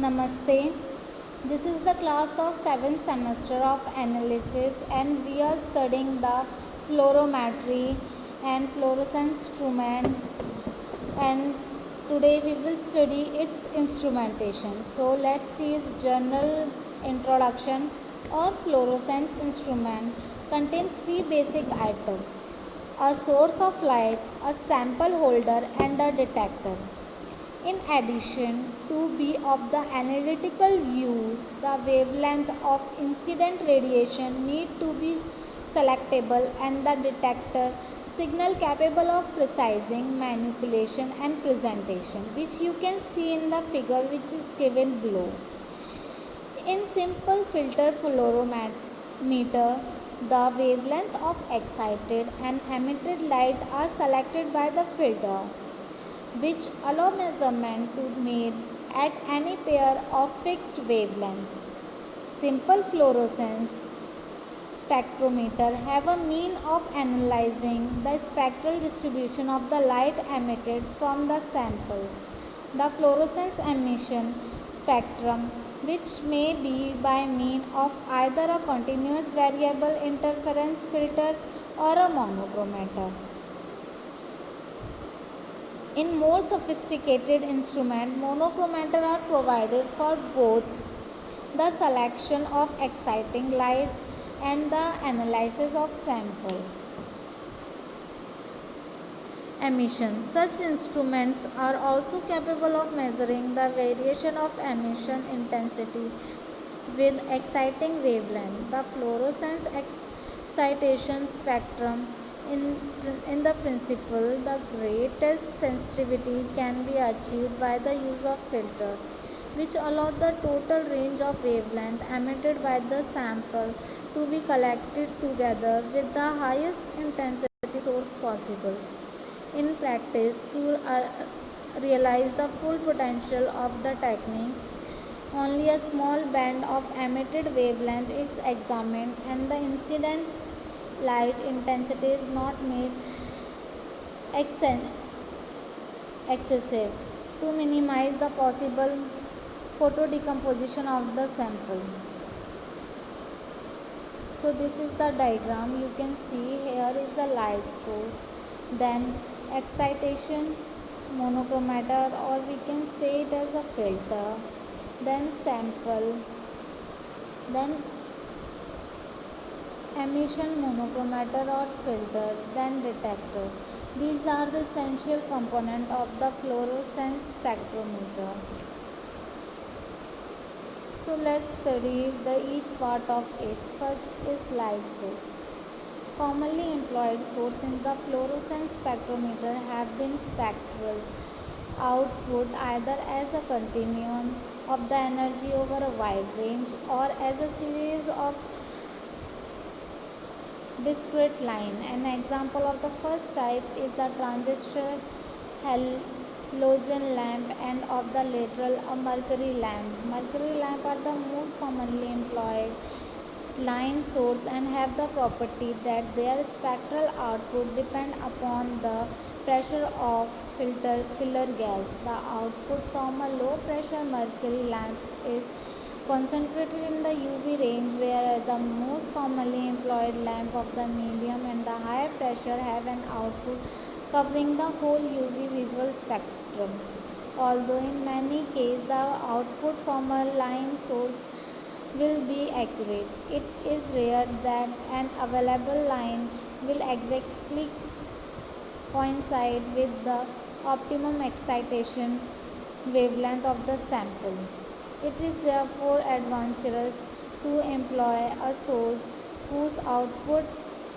Namaste. This is the class of 7th semester of analysis and we are studying the fluorometry and fluorescence instrument, and today we will study its instrumentation. So let's see its general introduction. Or fluorescence instrument contain three basic items: a source of light, a sample holder and a detector. In addition to be of the analytical use, the wavelength of incident radiation need to be selectable and the detector signal capable of precising manipulation and presentation, which you can see in the figure which is given below. In simple filter fluorometer, the wavelength of excited and emitted light are selected by the filter, which allow measurement to be made at any pair of fixed wavelength. Simple fluorescence spectrometer have a mean of analyzing the spectral distribution of the light emitted from the sample. The fluorescence emission spectrum, which may be by mean of either a continuous variable interference filter or a monochromator. In more sophisticated instruments, monochromator are provided for both the selection of exciting light and the analysis of sample emissions. Such instruments are also capable of measuring the variation of emission intensity with exciting wavelength. The fluorescence excitation spectrum in the principle, the greatest sensitivity can be achieved by the use of filter, which allow the total range of wavelength emitted by the sample to be collected together with the highest intensity source possible. In practice, to realize the full potential of the technique, only a small band of emitted wavelength is examined and the incident light intensity is not made excessive to minimize the possible photodecomposition of the sample. So this is the diagram. You can see here is a light source, then excitation monochromator, or we can say it as a filter, then sample, then emission monochromator or filter, then detector. These are the essential components of the fluorescence spectrometer. So let's study each part of it. First is light source. Commonly employed source in the fluorescence spectrometer have been spectral output either as a continuum of the energy over a wide range or as a series of discrete line. An example of the first type is the transistor halogen lamp, and of the lateral a mercury lamp. Mercury lamp are the most commonly employed line source and have the property that their spectral output depend upon the pressure of filler gas. The output from a low pressure mercury lamp is concentrated in the UV range, whereas the most commonly employed lamp of the medium and the high pressure have an output covering the whole UV visual spectrum. Although in many cases the output from a line source will be accurate, it is rare that an available line will exactly coincide with the optimum excitation wavelength of the sample. It is therefore advantageous to employ a source whose output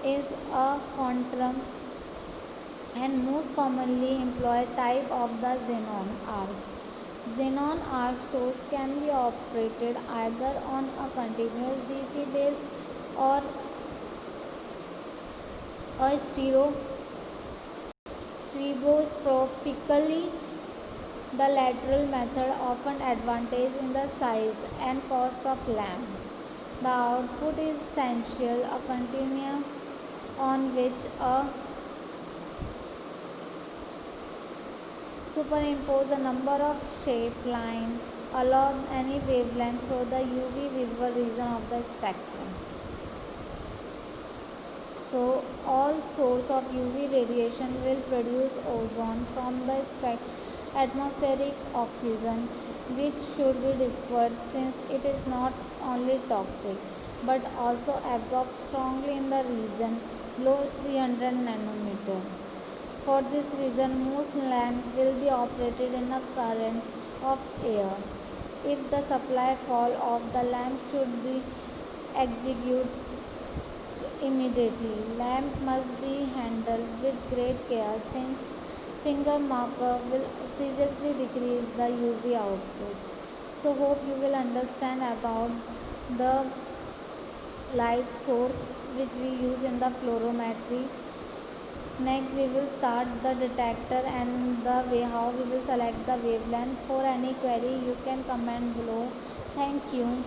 is a quantum and most commonly employed type of the xenon arc. Xenon arc source can be operated either on a continuous DC based or a stereoscopically. The lateral method often advantage in the size and cost of lamp. The output is essential a continuum on which a superimpose a number of shape line along any wavelength through the UV visible region of the spectrum. So all source of UV radiation will produce ozone from the atmospheric oxygen, which should be dispersed since it is not only toxic but also absorbs strongly in the region below 300 nanometer. For this reason, most lamps will be operated in a current of air. If the supply fall off, the lamp should be executed immediately. Lamp must be handled with great care since finger marker will seriously decrease the UV output. So hope you will understand about the light source which we use in the fluorometry. Next we will start the detector and the way how we will select the wavelength. For any query you can comment below. Thank you.